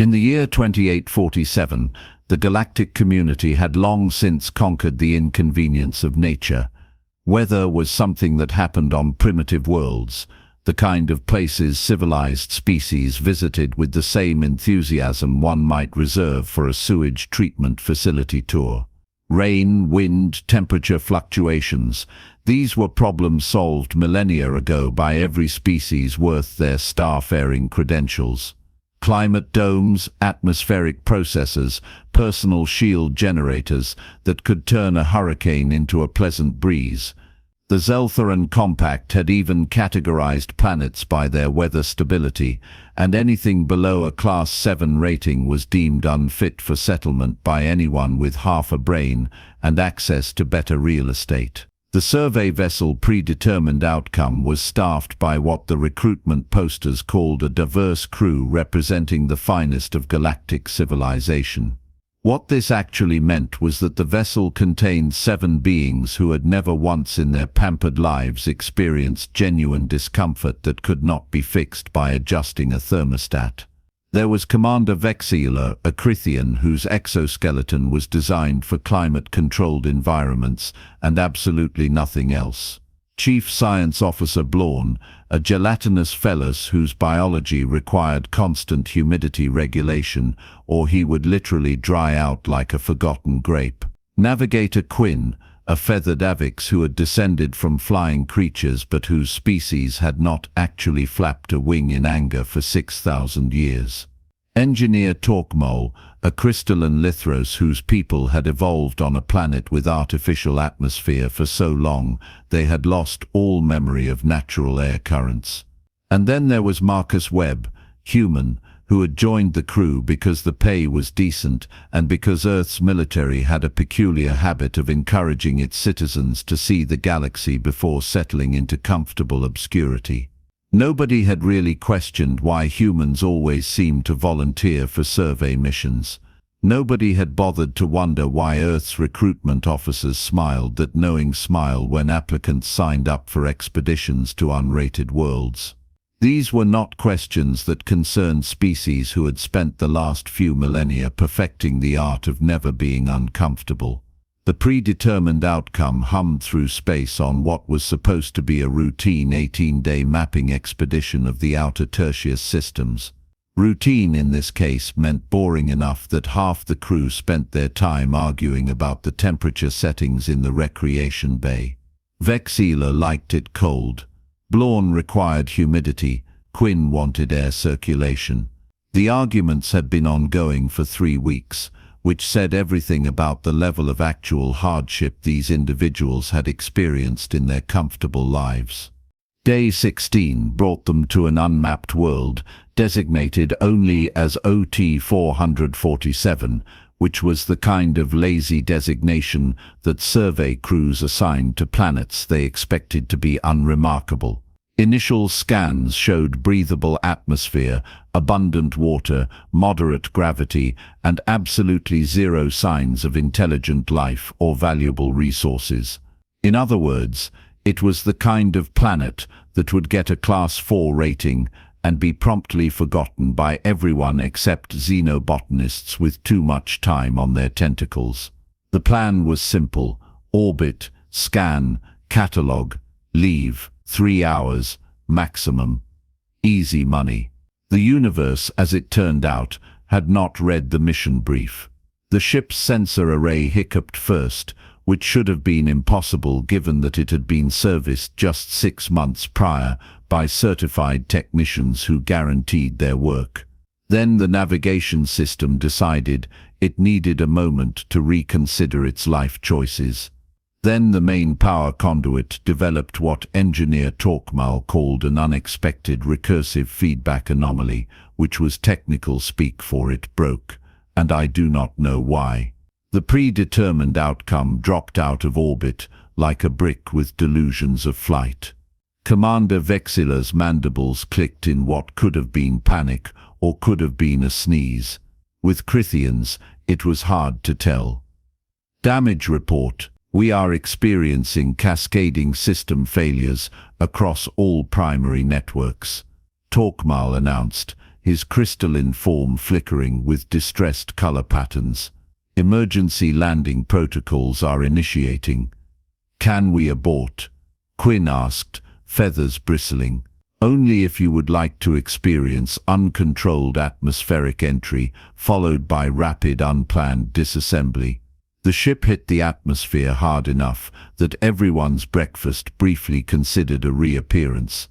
In the year 2847, the galactic community had long since conquered the inconvenience of nature. Weather was something that happened on primitive worlds, the kind of places civilized species visited with the same enthusiasm one might reserve for a sewage treatment facility tour. Rain, wind, temperature fluctuations, these were problems solved millennia ago by every species worth their starfaring credentials. Climate domes, atmospheric processors, personal shield generators that could turn a hurricane into a pleasant breeze. The Zeltharan Compact had even categorized planets by their weather stability, and anything below a Class 7 rating was deemed unfit for settlement by anyone with half a brain and access to better real estate. The survey vessel Predetermined Outcome was staffed by what the recruitment posters called a diverse crew representing the finest of galactic civilization. What this actually meant was that the vessel contained 7 beings who had never once in their pampered lives experienced genuine discomfort that could not be fixed by adjusting a thermostat. There was Commander Vexila, a Crithian whose exoskeleton was designed for climate-controlled environments and absolutely nothing else. Chief Science Officer Blawn, a gelatinous phallus whose biology required constant humidity regulation, or he would literally dry out like a forgotten grape. Navigator Quinn, a feathered avix who had descended from flying creatures but whose species had not actually flapped a wing in anger for 6,000 years. Engineer Torquemole, a crystalline Lithros whose people had evolved on a planet with artificial atmosphere for so long they had lost all memory of natural air currents. And then there was Marcus Webb, human, who had joined the crew because the pay was decent and because Earth's military had a peculiar habit of encouraging its citizens to see the galaxy before settling into comfortable obscurity. Nobody had really questioned why humans always seemed to volunteer for survey missions. Nobody had bothered to wonder why Earth's recruitment officers smiled that knowing smile when applicants signed up for expeditions to unrated worlds. These were not questions that concerned species who had spent the last few millennia perfecting the art of never being uncomfortable. The Predetermined Outcome hummed through space on what was supposed to be a routine 18-day mapping expedition of the outer tertiary systems. Routine in this case meant boring enough that half the crew spent their time arguing about the temperature settings in the recreation bay. Vexila liked it cold. Blawn required humidity, Quinn wanted air circulation. The arguments had been ongoing for 3 weeks, which said everything about the level of actual hardship these individuals had experienced in their comfortable lives. Day 16 brought them to an unmapped world, designated only as OT 447, which was the kind of lazy designation that survey crews assigned to planets they expected to be unremarkable. Initial scans showed breathable atmosphere, abundant water, moderate gravity, and absolutely zero signs of intelligent life or valuable resources. In other words, it was the kind of planet that would get a Class 4 rating and be promptly forgotten by everyone except xenobotanists with too much time on their tentacles. The plan was simple: orbit, scan, catalog, leave, 3 hours, maximum. Easy money. The universe, as it turned out, had not read the mission brief. The ship's sensor array hiccuped first, which should have been impossible given that it had been serviced just 6 months prior by certified technicians who guaranteed their work. Then the navigation system decided it needed a moment to reconsider its life choices. Then the main power conduit developed what engineer Torquemole called an unexpected recursive feedback anomaly, which was technical speak for it broke, and I do not know why. The Predetermined Outcome dropped out of orbit like a brick with delusions of flight. Commander Vexila's mandibles clicked in what could have been panic or could have been a sneeze. With Crithians, it was hard to tell. Damage report. We are experiencing cascading system failures across all primary networks, Torquemole announced, his crystalline form flickering with distressed color patterns. Emergency landing protocols are initiating. Can we abort? Quinn asked, feathers bristling. Only if you would like to experience uncontrolled atmospheric entry, followed by rapid unplanned disassembly. The ship hit the atmosphere hard enough that everyone's breakfast briefly considered a reappearance.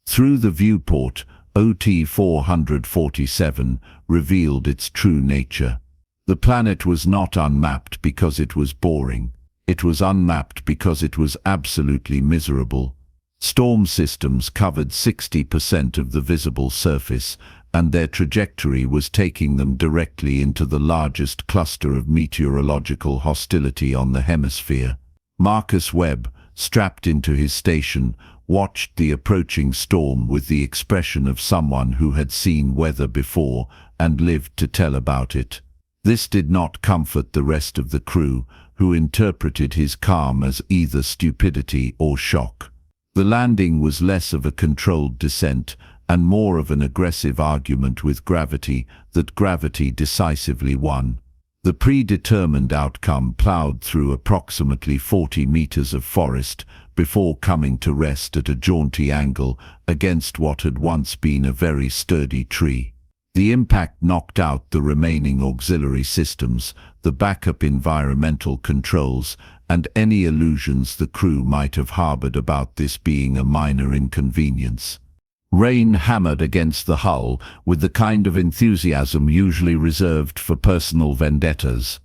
Through the viewport, OT 447 revealed its true nature. The planet was not unmapped because it was boring. It was unmapped because it was absolutely miserable. Storm systems covered 60% of the visible surface, and their trajectory was taking them directly into the largest cluster of meteorological hostility on the hemisphere. Marcus Webb, strapped into his station, watched the approaching storm with the expression of someone who had seen weather before and lived to tell about it. This did not comfort the rest of the crew, who interpreted his calm as either stupidity or shock. The landing was less of a controlled descent and more of an aggressive argument with gravity that gravity decisively won. The predetermined outcome plowed through approximately 40 meters of forest before coming to rest at a jaunty angle against what had once been a very sturdy tree. The impact knocked out the remaining auxiliary systems, the backup environmental controls, and any illusions the crew might have harbored about this being a minor inconvenience. Rain hammered against the hull with the kind of enthusiasm usually reserved for personal vendettas.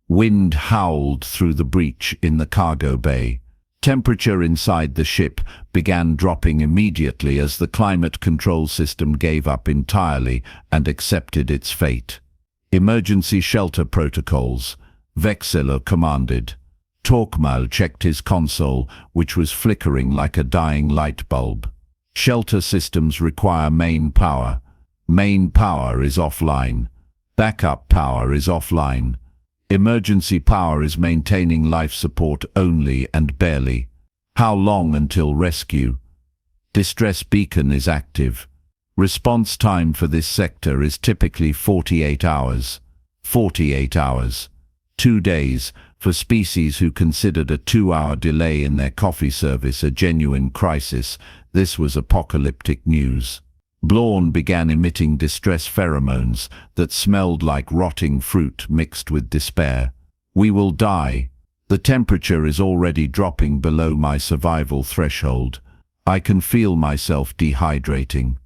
Wind howled through the breach in the cargo bay. Temperature inside the ship began dropping immediately as the climate control system gave up entirely and accepted its fate. Emergency shelter protocols, Vexilla commanded. Torkmal checked his console, which was flickering like a dying light bulb. Shelter systems require main power. Main power is offline. Backup power is offline. Emergency power is maintaining life support only and barely. How long until rescue? Distress beacon is active. Response time for this sector is typically 48 hours. 48 hours. 2 days, for species who considered a 2-hour delay in their coffee service a genuine crisis. This was apocalyptic news. Blawn began emitting distress pheromones that smelled like rotting fruit mixed with despair. We will die. The temperature is already dropping below my survival threshold. I can feel myself dehydrating.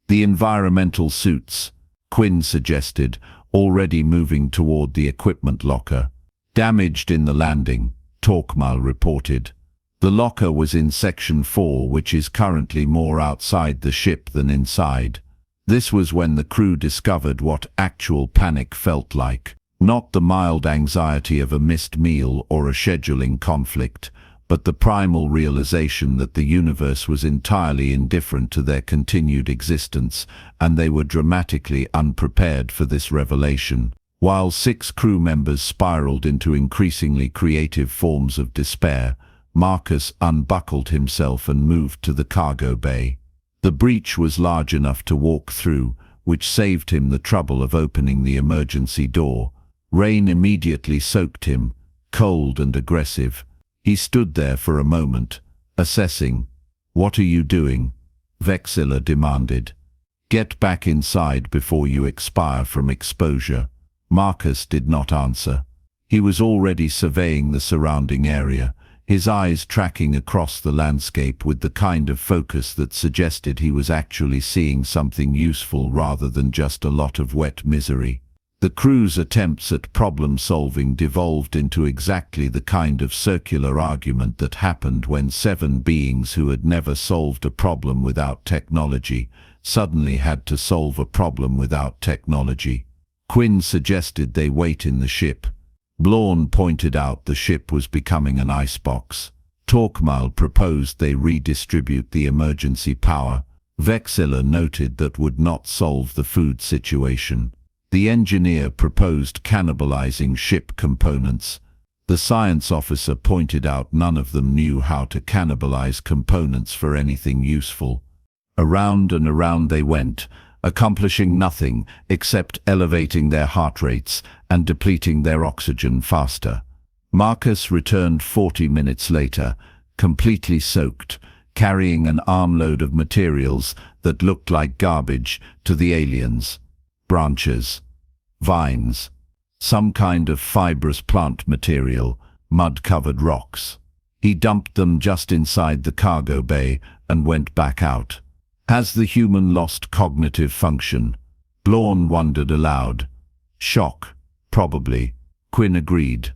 The environmental suits, Quinn suggested, already moving toward the equipment locker. Damaged in the landing, Torkmal reported. The locker was in Section 4, which is currently more outside the ship than inside. This was when the crew discovered what actual panic felt like. Not the mild anxiety of a missed meal or a scheduling conflict, but the primal realization that the universe was entirely indifferent to their continued existence, and they were dramatically unprepared for this revelation. While 6 crew members spiraled into increasingly creative forms of despair, Marcus unbuckled himself and moved to the cargo bay. The breach was large enough to walk through, which saved him the trouble of opening the emergency door. Rain immediately soaked him, cold and aggressive. He stood there for a moment, assessing. "What are you doing?" Vexilla demanded. "Get back inside before you expire from exposure." Marcus did not answer. He was already surveying the surrounding area, his eyes tracking across the landscape with the kind of focus that suggested he was actually seeing something useful rather than just a lot of wet misery. The crew's attempts at problem-solving devolved into exactly the kind of circular argument that happened when 7 beings who had never solved a problem without technology suddenly had to solve a problem without technology. Quinn suggested they wait in the ship. Blawn pointed out the ship was becoming an icebox. Torkmal proposed they redistribute the emergency power. Vexilla noted that would not solve the food situation. The engineer proposed cannibalizing ship components. The science officer pointed out none of them knew how to cannibalize components for anything useful. Around and around they went, accomplishing nothing except elevating their heart rates and depleting their oxygen faster. Marcus returned 40 minutes later, completely soaked, carrying an armload of materials that looked like garbage to the aliens. Branches, vines, some kind of fibrous plant material, mud-covered rocks. He dumped them just inside the cargo bay and went back out. Has the human lost cognitive function? Blorn wondered aloud. Shock, probably. Quinn agreed.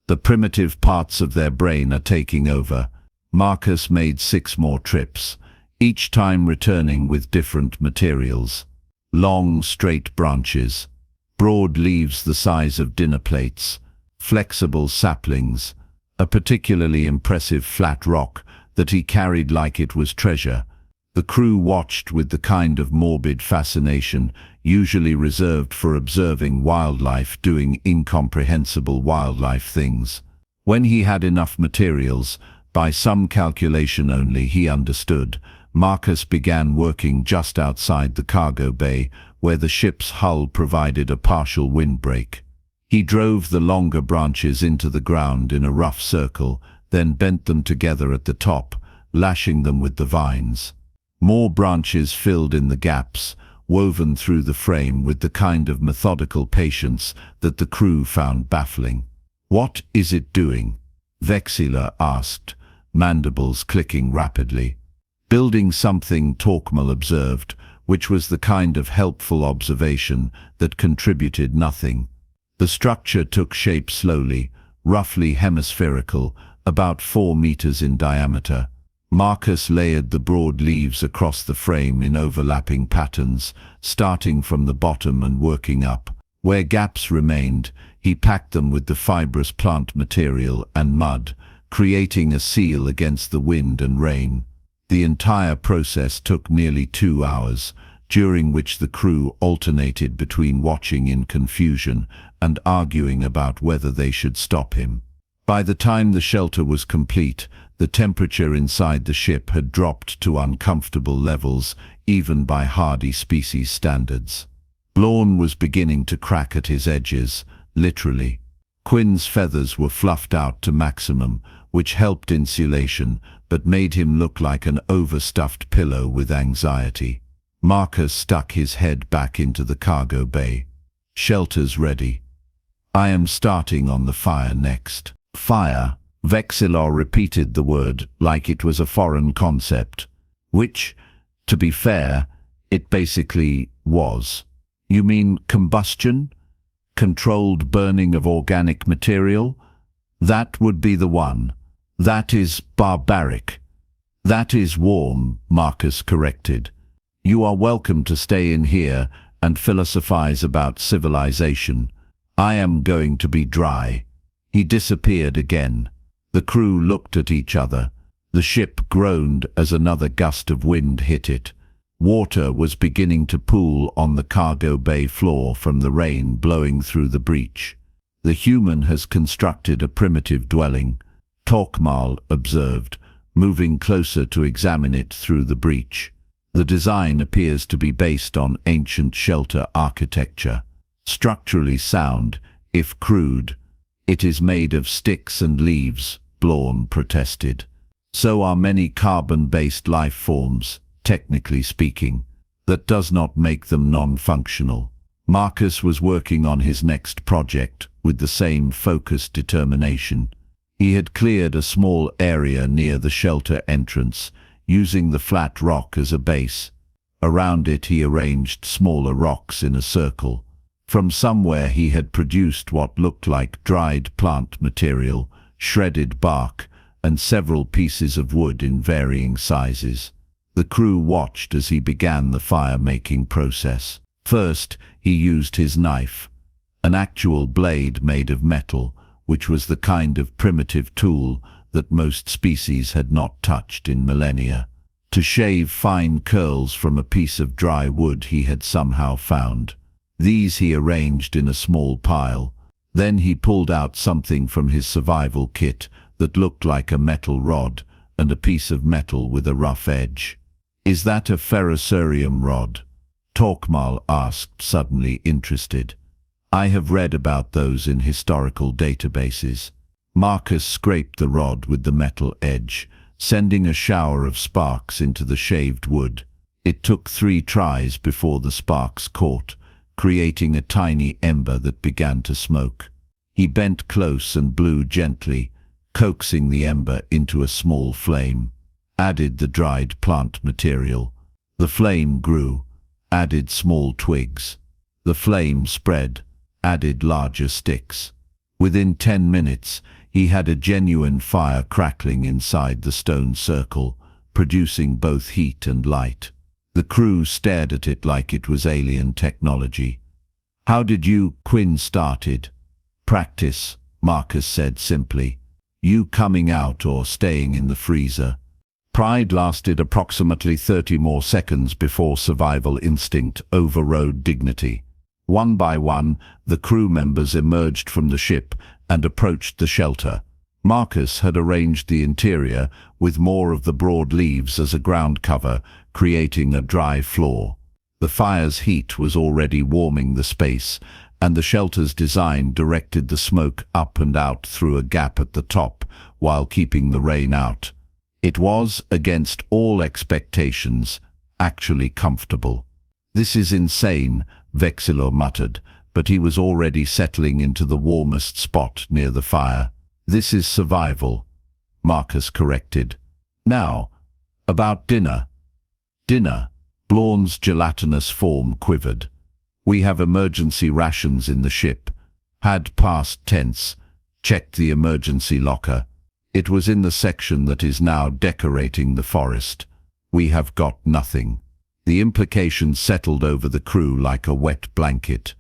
The primitive parts of their brain are taking over. Marcus made 6 more trips, each time returning with different materials. Long, straight branches, broad leaves the size of dinner plates, flexible saplings, a particularly impressive flat rock that he carried like it was treasure. The crew watched with the kind of morbid fascination usually reserved for observing wildlife doing incomprehensible wildlife things. When he had enough materials, by some calculation only he understood, Marcus began working just outside the cargo bay, where the ship's hull provided a partial windbreak. He drove the longer branches into the ground in a rough circle, then bent them together at the top, lashing them with the vines. More branches filled in the gaps, woven through the frame with the kind of methodical patience that the crew found baffling. "What is it doing?" Vexila asked, mandibles clicking rapidly. "Building something," Torkmel observed, which was the kind of helpful observation that contributed nothing. The structure took shape slowly, roughly hemispherical, about 4 meters in diameter. Marcus layered the broad leaves across the frame in overlapping patterns, starting from the bottom and working up. Where gaps remained, he packed them with the fibrous plant material and mud, creating a seal against the wind and rain. The entire process took nearly 2 hours, during which the crew alternated between watching in confusion and arguing about whether they should stop him. By the time the shelter was complete, the temperature inside the ship had dropped to uncomfortable levels, even by hardy species standards. Blorn was beginning to crack at his edges, literally. Quinn's feathers were fluffed out to maximum, which helped insulation, but made him look like an overstuffed pillow with anxiety. Marcus stuck his head back into the cargo bay. "Shelter's ready. I am starting on the fire next." Fire. Vexilor repeated the word like it was a foreign concept, which, to be fair, it basically was. "You mean combustion? Controlled burning of organic material? That would be the one. That is barbaric." "That is warm," Marcus corrected. "You are welcome to stay in here and philosophize about civilization. I am going to be dry." He disappeared again. The crew looked at each other. The ship groaned as another gust of wind hit it. Water was beginning to pool on the cargo bay floor from the rain blowing through the breach. "The human has constructed a primitive dwelling," Torkmel observed, moving closer to examine it through the breach. "The design appears to be based on ancient shelter architecture. Structurally sound, if crude. It is made of sticks and leaves," Blorn protested. "So are many carbon-based life forms, technically speaking. That does not make them non-functional." Marcus was working on his next project with the same focused determination. He had cleared a small area near the shelter entrance, using the flat rock as a base. Around it he arranged smaller rocks in a circle. From somewhere he had produced what looked like dried plant material, shredded bark, and several pieces of wood in varying sizes. The crew watched as he began the fire-making process. First, he used his knife, an actual blade made of metal, which was the kind of primitive tool that most species had not touched in millennia, to shave fine curls from a piece of dry wood he had somehow found. These he arranged in a small pile. Then he pulled out something from his survival kit that looked like a metal rod and a piece of metal with a rough edge. "Is that a ferrocerium rod?" Torkmal asked, suddenly interested. I have read about those in historical databases. Marcus scraped the rod with the metal edge, sending a shower of sparks into the shaved wood. It took 3 tries before the sparks caught, creating a tiny ember that began to smoke. He bent close and blew gently, coaxing the ember into a small flame. Added the dried plant material. The flame grew, added small twigs. The flame spread, added larger sticks. Within 10 minutes, he had a genuine fire crackling inside the stone circle, producing both heat and light. The crew stared at it like it was alien technology. How did you, Quinn started? Practice, Marcus said simply. You coming out or staying in the freezer? Pride lasted approximately 30 more seconds before survival instinct overrode dignity. One by one, the crew members emerged from the ship and approached the shelter. Marcus had arranged the interior with more of the broad leaves as a ground cover, creating a dry floor. The fire's heat was already warming the space, and the shelter's design directed the smoke up and out through a gap at the top, while keeping the rain out. It was, against all expectations, actually comfortable. This is insane, Vexillor muttered, but he was already settling into the warmest spot near the fire. This is survival, Marcus corrected. Now, about dinner. Dinner. Blaun's gelatinous form quivered. We have emergency rations in the ship. Had past tense. Checked the emergency locker. It was in the section that is now decorating the forest. We have got nothing. The implication settled over the crew like a wet blanket.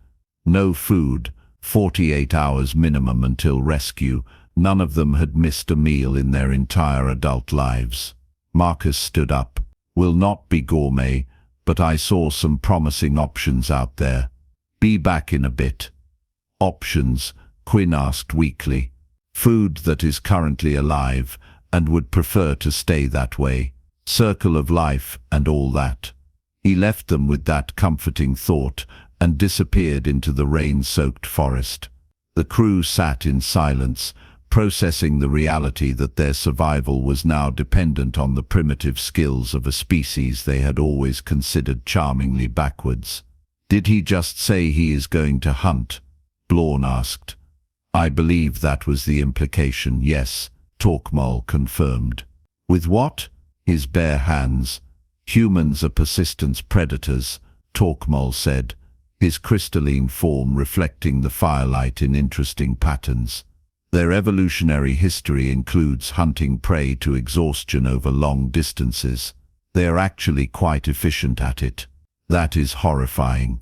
No food, 48 hours minimum until rescue. None of them had missed a meal in their entire adult lives. Marcus stood up. Will not be gourmet, but I saw some promising options out there. Be back in a bit. Options? Quinn asked weakly. Food that is currently alive and would prefer to stay that way. Circle of life and all that. He left them with that comforting thought and disappeared into the rain-soaked forest. The crew sat in silence, processing the reality that their survival was now dependent on the primitive skills of a species they had always considered charmingly backwards. Did he just say he is going to hunt? Blaun asked. I believe that was the implication, yes, Torkmal confirmed. With what? His bare hands. Humans are persistent predators, Torkmal said, his crystalline form reflecting the firelight in interesting patterns. Their evolutionary history includes hunting prey to exhaustion over long distances. They are actually quite efficient at it. That is horrifying.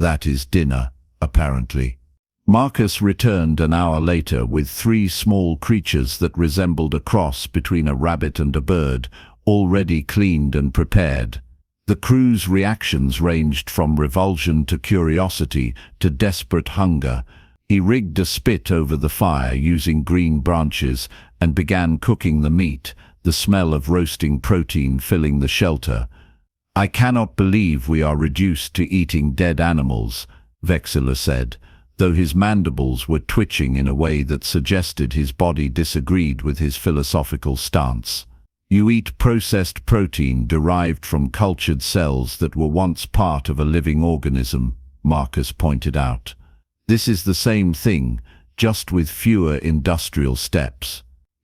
That is dinner, apparently. Marcus returned an hour later with 3 small creatures that resembled a cross between a rabbit and a bird, already cleaned and prepared. The crew's reactions ranged from revulsion to curiosity to desperate hunger. He rigged a spit over the fire using green branches and began cooking the meat, the smell of roasting protein filling the shelter. I cannot believe we are reduced to eating dead animals, Vexillor said, though his mandibles were twitching in a way that suggested his body disagreed with his philosophical stance. You eat processed protein derived from cultured cells that were once part of a living organism, Marcus pointed out. This is the same thing, just with fewer industrial steps.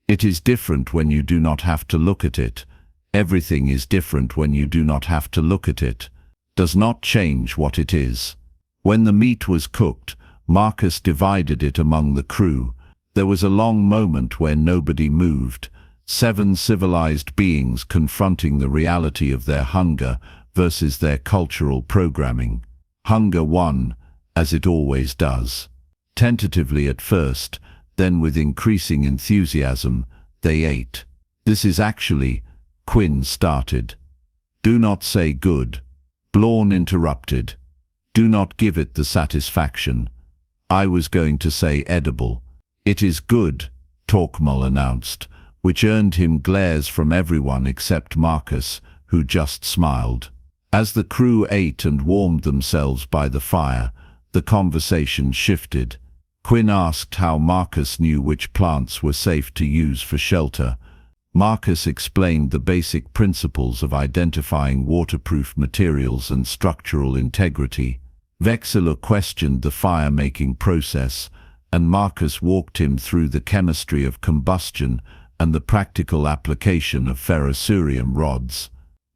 It is different when you do not have to look at it. Everything is different when you do not have to look at it. Does not change what it is. When the meat was cooked, Marcus divided it among the crew. There was a long moment where nobody moved. 7 civilized beings confronting the reality of their hunger versus their cultural programming. Hunger won, as it always does. Tentatively at first, then with increasing enthusiasm, they ate. This is actually, Quinn started. Do not say good. Blaun interrupted. Do not give it the satisfaction. I was going to say edible. It is good, Torkmal announced, which earned him glares from everyone except Marcus, who just smiled. As the crew ate and warmed themselves by the fire, the conversation shifted. Quinn asked how Marcus knew which plants were safe to use for shelter. Marcus explained the basic principles of identifying waterproof materials and structural integrity. Vexilla questioned the fire-making process, and Marcus walked him through the chemistry of combustion and the practical application of ferrocerium rods.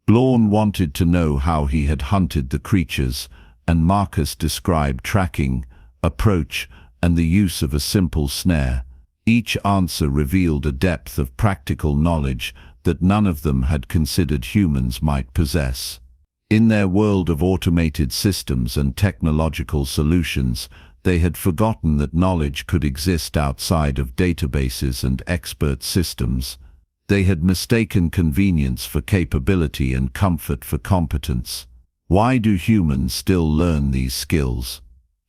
Lorne wanted to know how he had hunted the creatures, and Marcus described tracking, approach, and the use of a simple snare. Each answer revealed a depth of practical knowledge that none of them had considered humans might possess. In their world of automated systems and technological solutions, they had forgotten that knowledge could exist outside of databases and expert systems. They had mistaken convenience for capability and comfort for competence. Why do humans still learn these skills?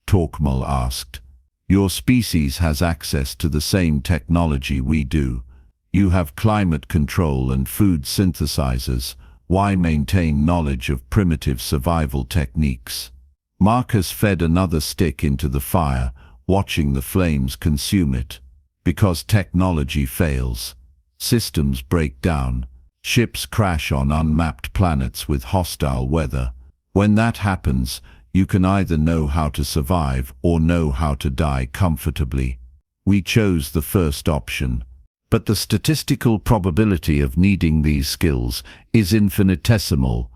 Torkmel asked. Your species has access to the same technology we do. You have climate control and food synthesizers. Why maintain knowledge of primitive survival techniques? Marcus fed another stick into the fire, watching the flames consume it. Because technology fails. Systems break down. Ships crash on unmapped planets with hostile weather. When that happens, you can either know how to survive or know how to die comfortably. We chose the first option. But the statistical probability of needing these skills is infinitesimal,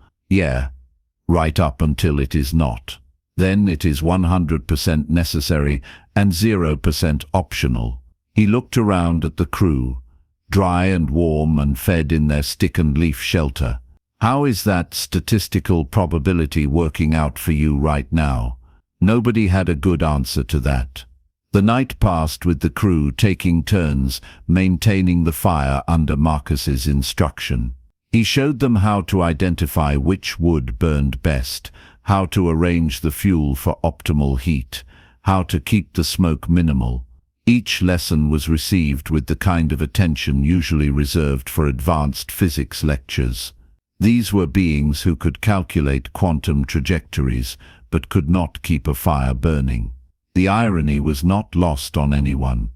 right up until it is not. Then it is 100% necessary and 0% optional. He looked around at the crew, dry and warm and fed in their stick and leaf shelter. How is that statistical probability working out for you right now? Nobody had a good answer to that. The night passed with the crew taking turns maintaining the fire under Marcus's instruction. He showed them how to identify which wood burned best, how to arrange the fuel for optimal heat, how to keep the smoke minimal. Each lesson was received with the kind of attention usually reserved for advanced physics lectures. These were beings who could calculate quantum trajectories, but could not keep a fire burning. The irony was not lost on anyone,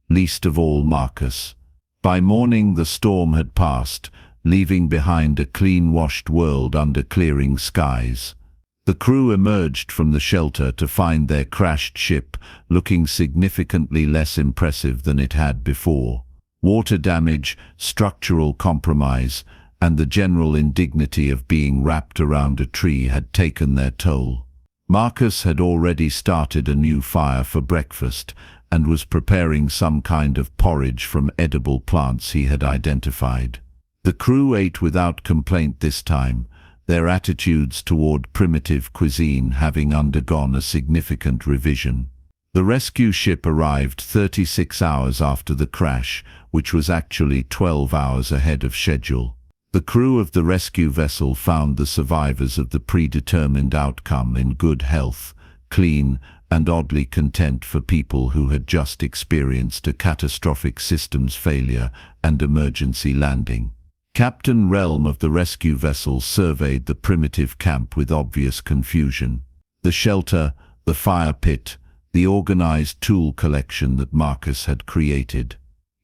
least of all Marcus. By morning the storm had passed, leaving behind a clean-washed world under clearing skies. The crew emerged from the shelter to find their crashed ship looking significantly less impressive than it had before. Water damage, structural compromise, and the general indignity of being wrapped around a tree had taken their toll. Marcus had already started a new fire for breakfast and was preparing some kind of porridge from edible plants he had identified. The crew ate without complaint this time, their attitudes toward primitive cuisine having undergone a significant revision. The rescue ship arrived 36 hours after the crash, which was actually 12 hours ahead of schedule. The crew of the rescue vessel found the survivors of the Predetermined Outcome in good health, clean, and oddly content for people who had just experienced a catastrophic systems failure and emergency landing. Captain Relm of the rescue vessel surveyed the primitive camp with obvious confusion. The shelter, the fire pit, the organized tool collection that Marcus had created.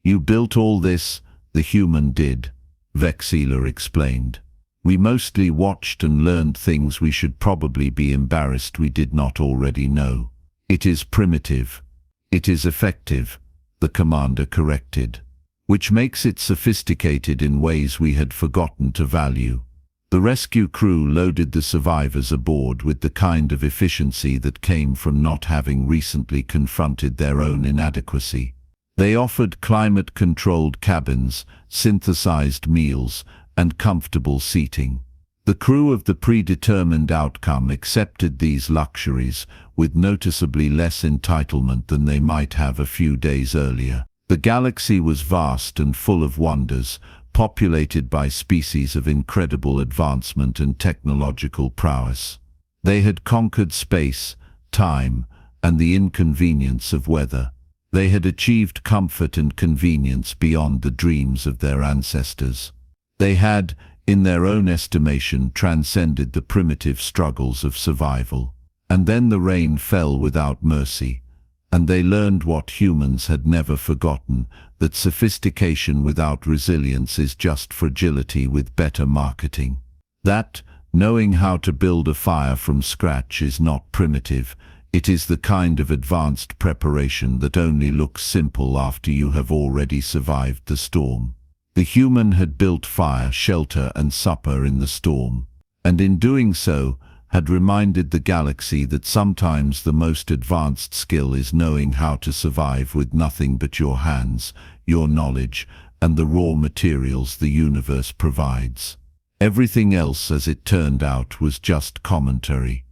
"You built all this?" "The human did," Vexilla explained. "We mostly watched and learned things we should probably be embarrassed we did not already know." "It is primitive. It is effective," the commander corrected. "Which makes it sophisticated in ways we had forgotten to value." The rescue crew loaded the survivors aboard with the kind of efficiency that came from not having recently confronted their own inadequacy. They offered climate-controlled cabins, synthesized meals, and comfortable seating. The crew of the Predetermined Outcome accepted these luxuries with noticeably less entitlement than they might have a few days earlier. The galaxy was vast and full of wonders, populated by species of incredible advancement and technological prowess. They had conquered space, time, and the inconvenience of weather. They had achieved comfort and convenience beyond the dreams of their ancestors. They had, in their own estimation, transcended the primitive struggles of survival. And then the rain fell without mercy, and they learned what humans had never forgotten, that sophistication without resilience is just fragility with better marketing. That, knowing how to build a fire from scratch is not primitive, it is the kind of advanced preparation that only looks simple after you have already survived the storm. The human had built fire, shelter and supper in the storm, and in doing so, had reminded the galaxy that sometimes the most advanced skill is knowing how to survive with nothing but your hands, your knowledge, and the raw materials the universe provides. Everything else, as it turned out, was just commentary.